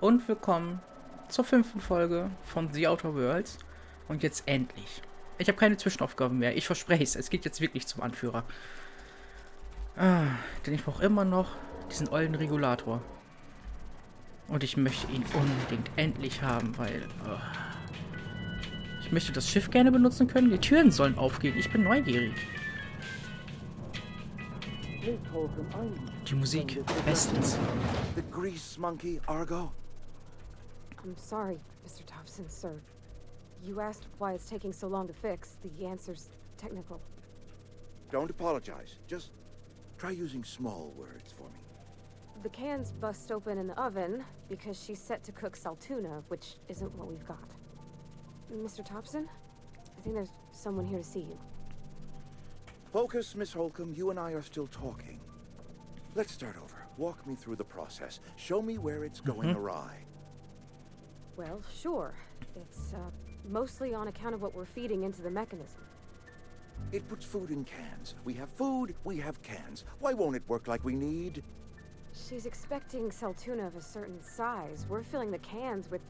und willkommen zur 5. Folge von The Outer Worlds. Und jetzt endlich. Ich habe keine Zwischenaufgaben mehr. Ich verspreche es. Es geht jetzt wirklich zum Anführer. Denn ich brauche immer noch diesen ollen Regulator. Und ich möchte ihn unbedingt endlich haben, weil... ich möchte das Schiff gerne benutzen können. Die Türen sollen aufgehen. Ich bin neugierig. Die Musik bestens. The grease monkey, Argo. I'm sorry, Mr. Thompson, sir. You asked why it's taking so long to fix. The answer's technical. Don't apologize. Just try using small words for me. The cans bust open in the oven because she's set to cook saltuna, which isn't what we've got. Mr. Thompson, I think there's someone here to see you. Focus, Miss Holcomb. You and I are still talking. Let's start over. Walk me through the process. Show me where it's going awry. Well, sure. It's mostly on account of what we're feeding into the mechanism. It puts food in cans. We have food, we have cans. Why won't it work like we need? She's expecting saltuna of a certain size. We're filling the cans with,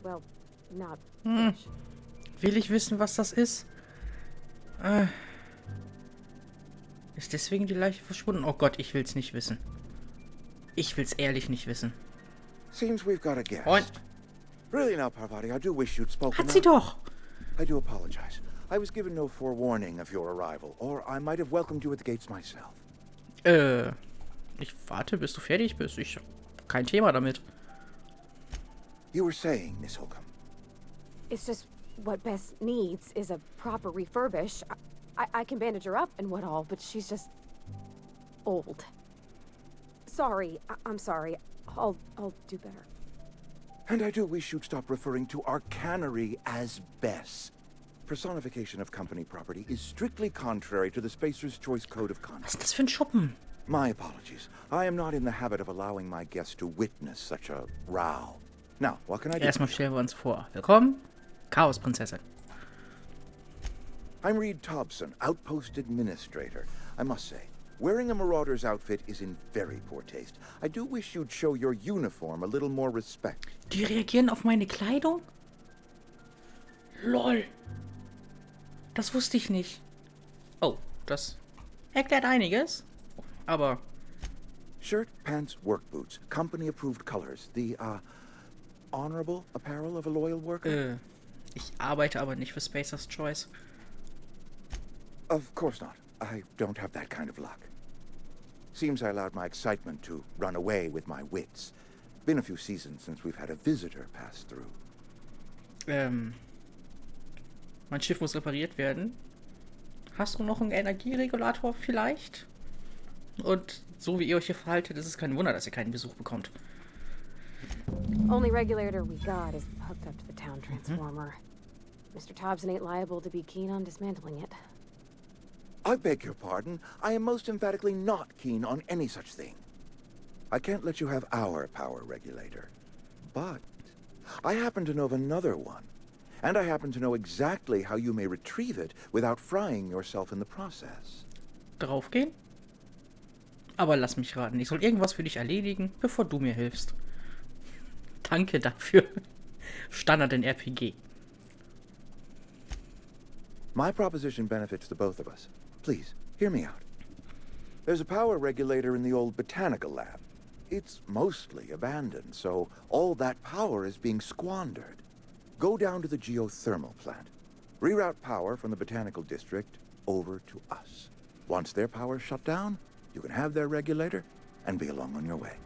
well, not fish. Will ich wissen, was das ist? Ist deswegen die Leiche verschwunden? Oh Gott, ich will's nicht wissen. Ich will's ehrlich nicht wissen. Seems we've got a guest. Und? Really now, Parvati, I do wish you'd spoken Hat sie up. doch! I do apologize. I was given no forewarning of your arrival, or I might have welcomed you at the gates myself. Ich warte, bis du fertig bist. Ich hab kein Thema damit. You were saying, Miss Holcomb. It's just what Bess needs is a proper refurbish. I can bandage her up and what all, but she's just old. Sorry, I'm sorry. I'll do better. And I do wish you'd stop referring to our cannery as Bess. Personification of company property is strictly contrary to the Spacer's Choice Code of Was Conduct. ist das für ein Schuppen? My apologies. I am not in the habit of allowing my guests to witness such a row. Now, what can I do? Erstmal stellen wir uns vor. Willkommen, Chaosprinzessin. I'm Reed Thompson, Outpost Administrator. I must say, wearing a Marauder's outfit is in very poor taste. I do wish you'd show your uniform a little more respect. Die reagieren auf meine Kleidung? LOL. Das wusste ich nicht. Oh, das erklärt einiges. Aber Shirt, pants, work boots, company-approved colors. The, honorable apparel of a loyal worker? ich arbeite aber nicht für Spacer's Choice. Of course not. I don't have that kind of luck. Seems I allowed my excitement to run away with my wits. Been a few seasons since we've had a visitor pass through. Mein Schiff muss repariert werden. Hast du noch einen Energieregulator vielleicht? Und so wie ihr euch hier verhaltet, ist es kein Wunder, dass ihr keinen Besuch bekommt. Only regulator we got is hooked up to the town transformer. Mr. Thompson ain't liable to be keen on dismantling it. I beg your pardon. I am most emphatically not keen on any such thing. I can't let you have our power regulator. But I happen to know of another one. And I happen to know exactly how you may retrieve it without frying yourself in the process. Draufgehen? Aber lass mich raten, ich soll irgendwas für dich erledigen, bevor du mir hilfst. Danke dafür. Standard in RPG. My proposition benefits the both of us. Please, hear me out. There's a power regulator in the old botanical lab. It's mostly abandoned, so all that power is being squandered. Go down to the geothermal plant. Reroute power from the botanical district over to us. Once their power's shut down, you can have their regulator and be along on your way.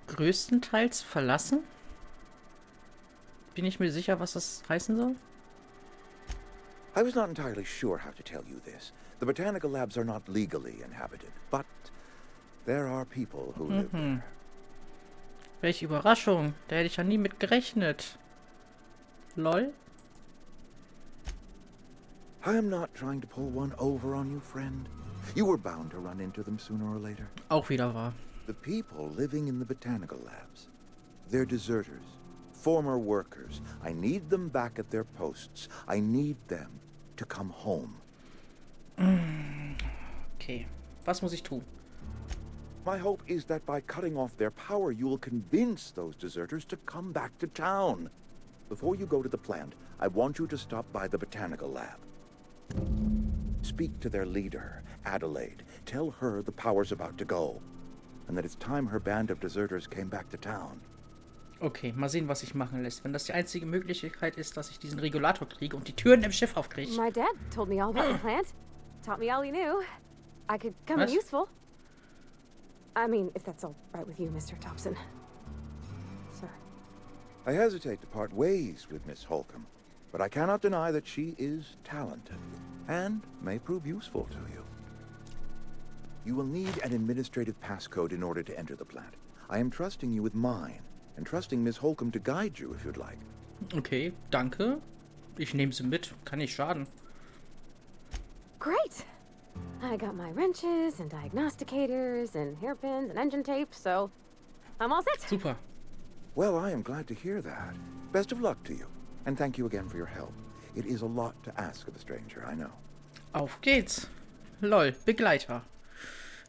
Größtenteils verlassen? Bin ich mir sicher, was das heißen soll? I was not entirely sure how to tell you this. The botanical labs are not legally inhabited, but there are people who live there. Welche Überraschung. Da hätte ich ja nie mit gerechnet. LOL. I am not trying to pull one over on you, friend. You were bound to run into them sooner or later. Auch wieder wahr. The people living in the botanical labs. They're deserters, former workers. I need them back at their posts. I need them to come home. Okay. Was muss ich tun? My hope is that by cutting off their power, you will convince those deserters to come back to town. Before you go to the plant, I want you to stop by the botanical lab. Speak to their leader, Adelaide. Tell her the power's about to go, and that it's time her band of deserters came back to town. Okay, mal sehen, was sich machen lässt. Wenn das die einzige Möglichkeit ist, dass ich diesen Regulator kriege und die Türen im Schiff aufkriege. My dad told me all about the plant. Taught me all he knew. I could come in useful. I mean, if that's all right with you, Mr. Thompson. Sir. I hesitate to part ways with Miss Holcomb, but I cannot deny that she is talented and may prove useful to you. You will need an administrative passcode in order to enter the plant. I am trusting you with mine and trusting Miss Holcomb to guide you if you'd like. Okay, danke. Ich nehme sie mit. Kann nicht schaden. Great. I got my wrenches and diagnosticators and hairpins and engine tape, so I'm all set. Super. Well, I am glad to hear that. Best of luck to you, and thank you again for your help. It is a lot to ask of a stranger, I know. Auf geht's. Lol, Begleiter.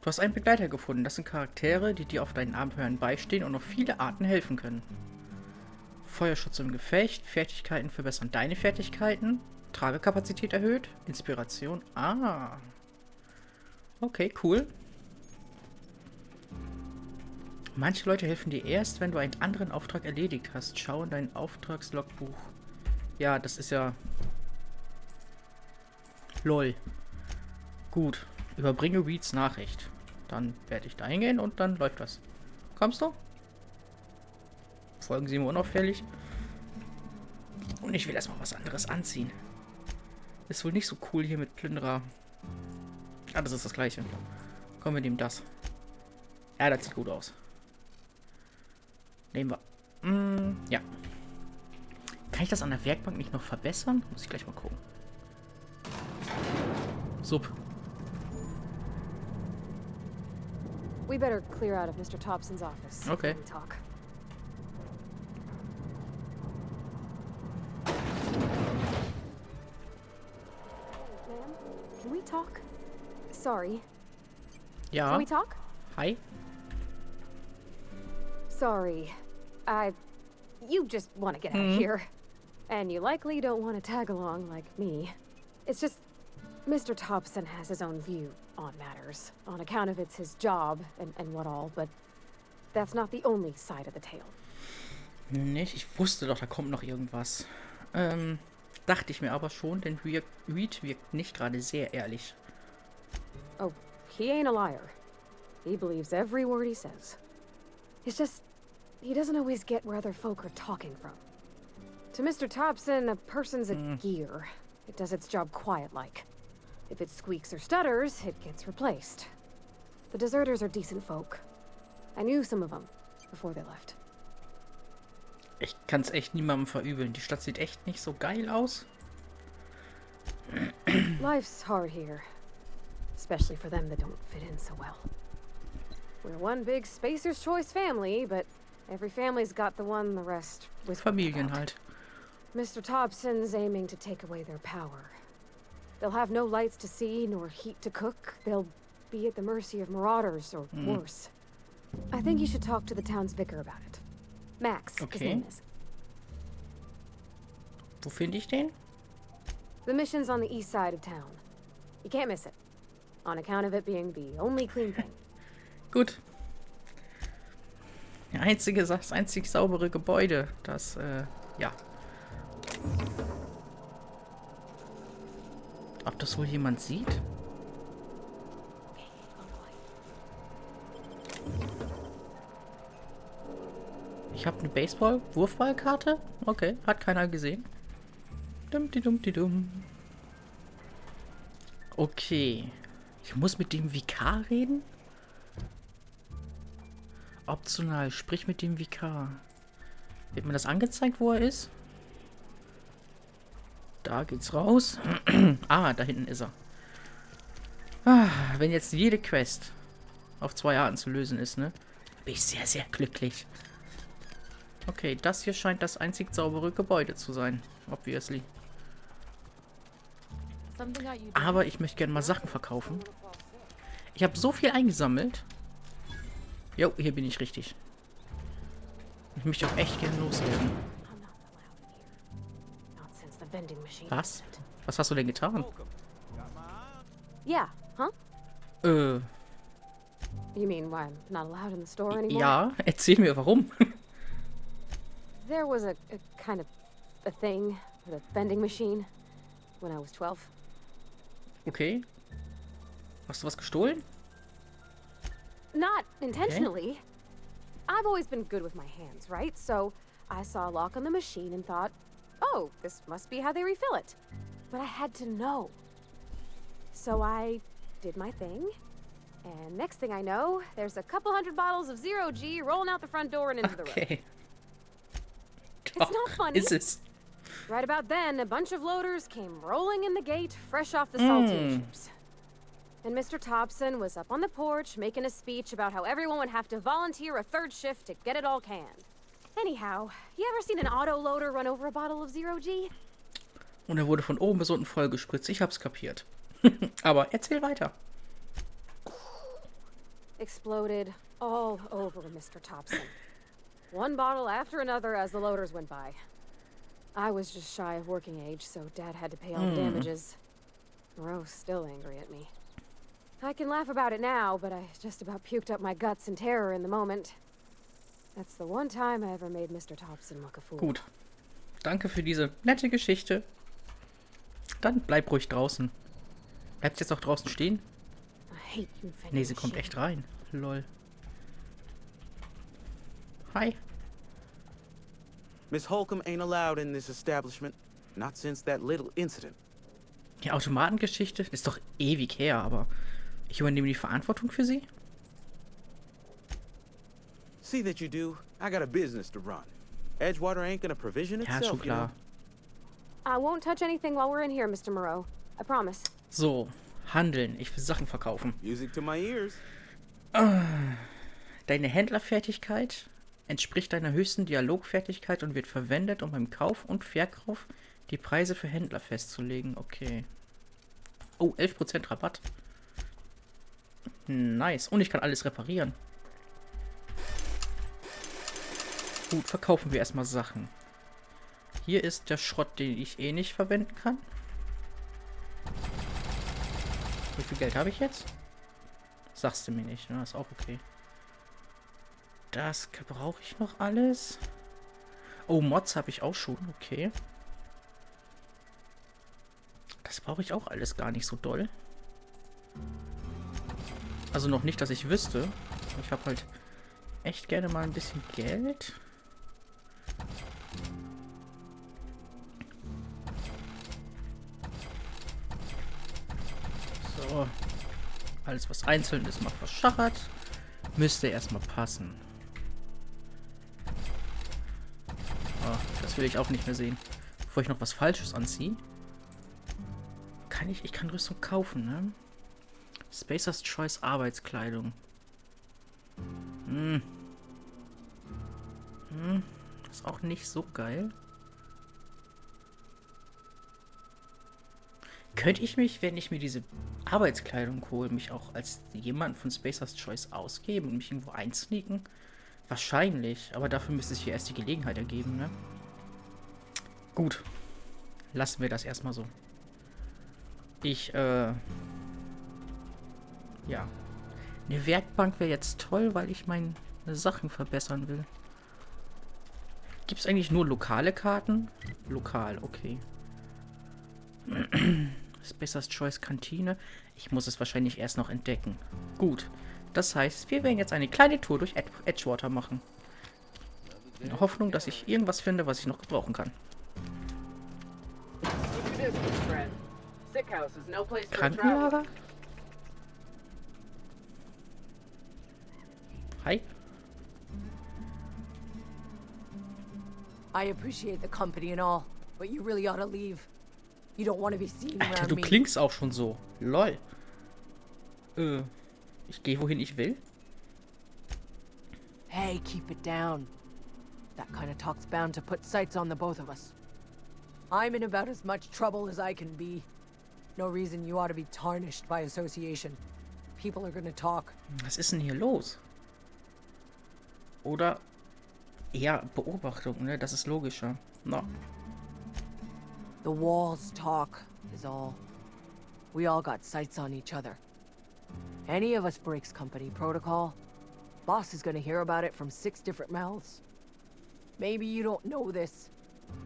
Du hast einen Begleiter gefunden. Das sind Charaktere, die dir auf deinen Abenteuern beistehen und auf viele Arten helfen können. Feuerschutz im Gefecht, Fertigkeiten verbessern deine Fertigkeiten, Tragekapazität erhöht, Inspiration. Ah. Okay, cool. Manche Leute helfen dir erst, wenn du einen anderen Auftrag erledigt hast. Schau in dein Auftragslogbuch. Ja, das ist ja... LOL. Gut. Überbringe Reeds Nachricht. Dann werde ich da hingehen und dann läuft das. Kommst du? Folgen Sie mir unauffällig. Und ich will erstmal was anderes anziehen. Ist wohl nicht so cool hier mit Plünderer. Ah, das ist das gleiche. Komm, wir nehmen das. Ja, das sieht gut aus. Nehmen wir. Ja. Kann ich das an der Werkbank nicht noch verbessern? Muss ich gleich mal gucken. Sub. We better clear out of Mr. Thompson's office. Okay. before we talk. Ma'am, can we talk? Sorry. Ja. Can we talk? Hi. Sorry. You just want to get out of here. And you likely don't want to tag along like me. It's just, Mr. Thompson has his own view on matters, on account of it's his job and what all, but that's not the only side of the tale. Nicht? Ich wusste doch, da kommt noch irgendwas. Dachte ich mir aber schon, denn Reed wirkt nicht gerade sehr ehrlich. Oh, he ain't a liar. He believes every word he says. It's just, he doesn't always get where other folk are talking from. To Mr. Thompson, a person's a gear. It does its job quiet-like. If it squeaks or stutters, it gets replaced. The deserters are decent folk. I knew some of them before they left. Ich kann's echt niemandem verübeln. Die Stadt sieht echt nicht so geil aus. Life's hard here. Especially for them that don't fit in so well. We're one big Spacer's Choice family, but every family's got the one the rest whisper Familien about. halt. Mr. Thompson's aiming to take away their power. They'll have no lights to see, nor heat to cook. They'll be at the mercy of marauders, or worse. I think you should talk to the town's vicar about it. Max, his name is. Wo finde ich den? The mission's on the east side of town. You can't miss it. On account of it being the only clean thing. Gut. Das einzig saubere Gebäude, das, ja. Ob das wohl jemand sieht? Ich habe eine Baseball-Wurfballkarte. Okay, hat keiner gesehen. Dumm. Okay. Ich muss mit dem Vikar reden? Optional, sprich mit dem Vikar. Wird mir das angezeigt, wo er ist? Da geht's raus. Ah, da hinten ist er. Ah, wenn jetzt jede Quest auf 2 Arten zu lösen ist, ne? Bin ich sehr, sehr glücklich. Okay, das hier scheint das einzig saubere Gebäude zu sein. Obviously. Aber ich möchte gerne mal Sachen verkaufen. Ich habe so viel eingesammelt. Jo, hier bin ich richtig. Ich möchte auch echt gerne loswerden. I'm not allowed here. Not since the vending machine. Was? Was hast du denn getan? Yeah, huh? Äh, You mean why I'm not allowed in the store anymore? ja, erzähl mir warum. There was a kind of a thing with a vending machine when I was 12. Okay. Hast du was gestohlen? Not intentionally. I've always been good with my hands, right? So I saw a lock on the machine and thought, oh, this must be how they refill it. But I had to know. So I did my thing. And next thing I know, there's a couple hundred bottles of 0G rolling out the front door and into the road. Okay. It's not funny. Ist es? Right about then, a bunch of loaders came rolling in the gate, fresh off the saltine ships. And Mr. Thompson was up on the porch making a speech about how everyone would have to volunteer a third shift to get it all canned. Anyhow, you ever seen an autoloader run over a bottle of 0G? Und er wurde von oben bis unten voll gespritzt. Ich hab's kapiert. Aber erzähl weiter. Exploded all over Mr. Thompson. One bottle after another as the loaders went by. I was just shy of working age, so Dad had to pay all the damages. Moreau's still angry at me. I can laugh about it now, but I just about puked up my guts in terror in the moment. That's the one time I ever made Mr. Thompson look a fool. Gut. Danke für diese nette Geschichte. Dann bleib ruhig draußen. Bleibt jetzt auch draußen stehen? I hate you, Nee, sie kommt echt rein. Lol. Hi. Miss Holcomb ain't allowed in this establishment. Not since that little incident. Die Automatengeschichte ist doch ewig her, aber ich übernehme die Verantwortung für sie? See that you do. I got a business to run. Edgewater ain't gonna provision Ja, itself, schon you klar. know. I won't touch anything while we're in here, Mr. Moreau. I promise. So, handeln. Ich will Sachen verkaufen. Music to my ears. Deine Händlerfertigkeit entspricht deiner höchsten Dialogfertigkeit und wird verwendet, um beim Kauf und Verkauf die Preise für Händler festzulegen. Okay. Oh, 11% Rabatt. Nice. Und ich kann alles reparieren. Gut, verkaufen wir erstmal Sachen. Hier ist der Schrott, den ich eh nicht verwenden kann. Wie viel Geld habe ich jetzt? Sagst du mir nicht, ne? Ist auch okay. Das brauche ich noch alles. Oh, Mods habe ich auch schon, okay. Das brauche ich auch alles gar nicht so doll. Also noch nicht, dass ich wüsste. Ich habe halt echt gerne mal ein bisschen Geld. So. Alles, was einzeln ist, mal verschachert. Müsste erstmal passen. Oh, das will ich auch nicht mehr sehen. Bevor ich noch was Falsches anziehe. Ich kann Rüstung kaufen, ne? Spacer's Choice Arbeitskleidung. Ist auch nicht so geil. Könnte ich mich, wenn ich mir diese Arbeitskleidung hole, mich auch als jemand von Spacer's Choice ausgeben und mich irgendwo einsneaken? Wahrscheinlich, aber dafür müsste sich hier erst die Gelegenheit ergeben, ne? Gut. Lassen wir das erstmal so. Ja. Eine Werkbank wäre jetzt toll, weil ich meine Sachen verbessern will. Gibt es eigentlich nur lokale Karten? Lokal, okay. Spacer's Choice Kantine. Ich muss es wahrscheinlich erst noch entdecken. Gut. Das heißt, wir werden jetzt eine kleine Tour durch Edgewater machen. In der Hoffnung, dass ich irgendwas finde, was ich noch gebrauchen kann. Krankenlager? Hi. I appreciate the company and all, but you really ought to leave. You don't want to be seen Alter, around du me. klingst auch schon so. Lol. Ich gehe, wohin ich will? Hey, keep it down. That kind of talk's bound to put sights on the both of us. I'm in about as much trouble as I can be. No reason you ought to be tarnished by association. People are gonna talk. Was ist denn hier los? Oder eher Beobachtung, ne? Das ist logischer. No. The walls talk, is all. We all got sights on each other. Any of us breaks company protocol, boss is gonna hear about it from 6 different mouths. Maybe you don't know this,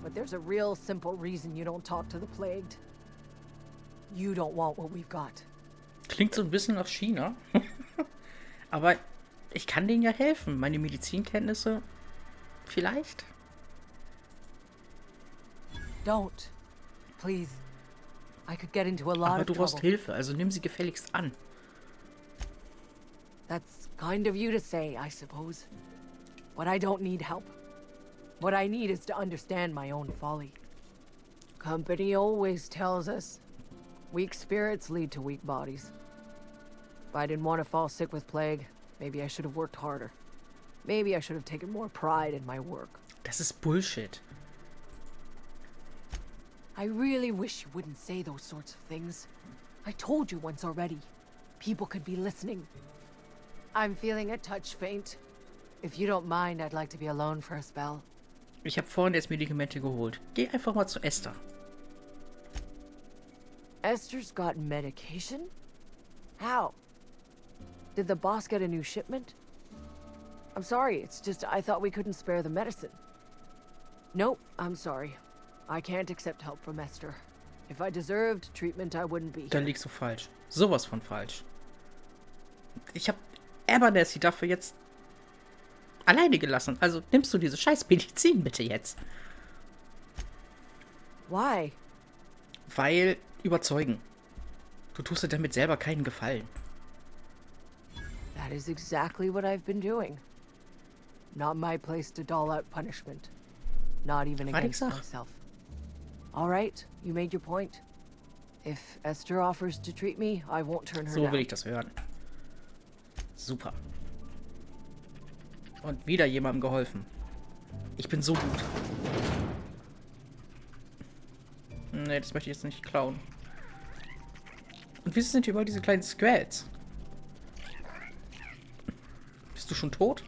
but there's a real simple reason you don't talk to the plagued. You don't want what we've got. Klingt so ein bisschen nach China. Aber ich kann denen ja helfen. Meine Medizinkenntnisse vielleicht. Don't. Please. I could get into a lot Aber of du brauchst trouble. Hilfe, also nimm sie gefälligst an. That's kind of you to say, I suppose. But I don't need help. What I need is to understand my own folly. Company always tells us weak spirits lead to weak bodies. If I didn't want to fall sick with plague, maybe I should have worked harder. Maybe I should have taken more pride in my work. Das ist Bullshit. I really wish you wouldn't say those sorts of things. I told you once already. People could be listening. I'm feeling a touch faint. If you don't mind, I'd like to be alone for a spell. Ich habe vorhin erst Medikamente geholt. Geh einfach mal zu Esther. Esther's got medication? How? Did the boss get a new shipment? I'm sorry, it's just I thought we couldn't spare the medicine. Nope, I'm sorry. I can't accept help from Esther. If I deserved treatment, I wouldn't be Da here. liegst du falsch. Sowas von falsch. Ich habe Abernathy dafür jetzt alleine gelassen. Also nimmst du diese scheiß Medizin bitte jetzt. Why? Weil überzeugen. Du tust dir damit selber keinen Gefallen. That is exactly what I've been doing. Not my place to dole out punishment. Not even against Sag. myself. All right, you made your point. If Esther offers to treat me, I won't turn her So down. will ich das hören. Super. Und wieder jemandem geholfen. Ich bin so gut. Nee, das möchte ich jetzt nicht klauen. Und wieso sind hier überall diese kleinen Squads? Bist du schon tot?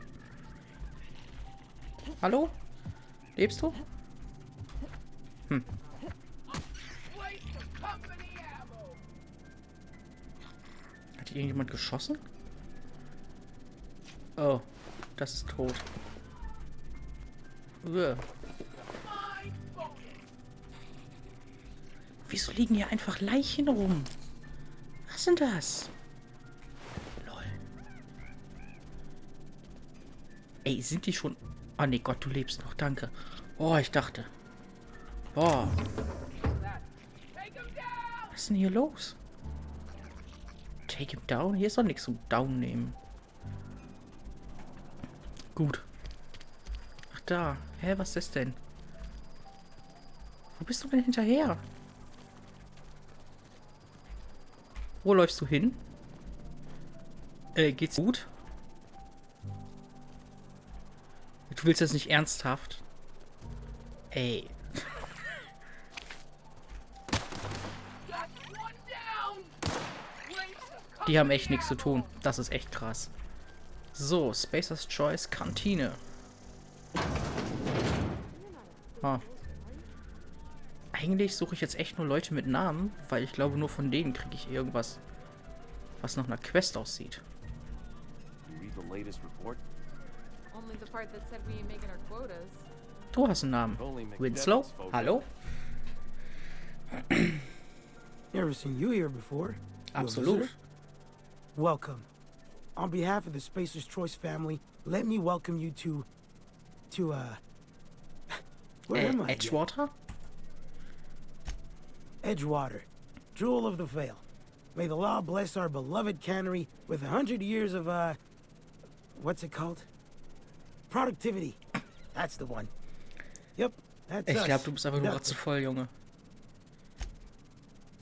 Hallo? Lebst du? Hm. Hat hier irgendjemand geschossen? Oh, das ist tot. Uah. Wieso liegen hier einfach Leichen rum? Was sind das? Lol. Ey, sind die schon... Oh nee, Gott, du lebst noch, danke. Oh, ich dachte. Boah. Was ist denn hier los? Take him down? Hier ist doch nichts zum Down nehmen. Gut. Ach da. Hä, was ist das denn? Wo bist du denn hinterher? Wo läufst du hin? Geht's gut? Du willst das nicht ernsthaft? Ey. Die haben echt nichts zu tun. Das ist echt krass. So, Spacer's Choice, Kantine. Ah. Eigentlich suche ich jetzt echt nur Leute mit Namen, weil ich glaube, nur von denen kriege ich irgendwas, was nach einer Quest aussieht. Read the latest report. Only the part that said we ain't making our quotas. Du hast einen Namen. Winslow? Hallo? Never seen you here before. You a Absolut. visitor? Welcome. On behalf of the Spacer's Choice family, let me welcome you to where am I? again? Edgewater? Edgewater, jewel of the Vale. May the law bless our beloved cannery with 100 years of what's it called? Productivity. That's the one. Yep, that's Ich us. glaube, du bist einfach nur Nothing. ratzevoll, Junge.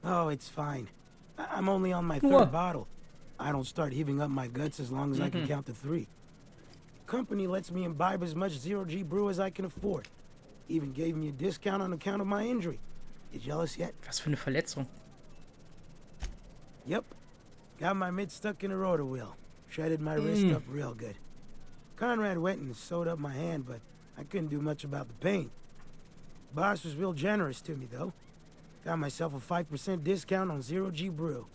Oh, it's fine. I'm only on my Nur. third bottle. I don't start heaving up my guts as long as I can count to 3. Company lets me imbibe as much zero-G brew as I can afford. Even gave me a discount on account of my injury. You jealous yet? Was für eine Verletzung. Yep. Got my mid stuck in a rotor wheel. Shredded my wrist up real good. Conrad went and sewed up my hand, but I couldn't do much about the pain. Boss was real generous to me, though. Got myself a 5% discount on Zero G Brew.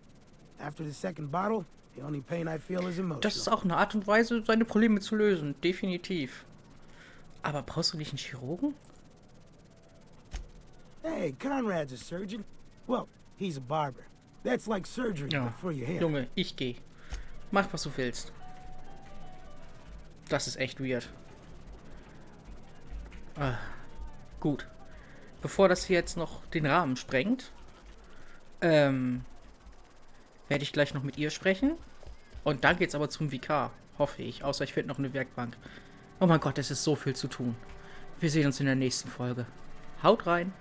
After the second bottle, the only pain I feel is emotional. Das ist auch eine Art und Weise, seine Probleme zu lösen. Definitiv. Aber brauchst du nicht einen Chirurgen? Hey, Conrad's a surgeon. Well, he's a barber. That's like surgery, Ja, but for your hair. Junge, ich geh. Mach, was du willst. Das ist echt weird. Ah, gut. Bevor das hier jetzt noch den Rahmen sprengt, werde ich gleich noch mit ihr sprechen. Und dann geht's aber zum Vikar, hoffe ich. Außer ich finde noch eine Werkbank. Oh mein Gott, es ist so viel zu tun. Wir sehen uns in der nächsten Folge. Haut rein!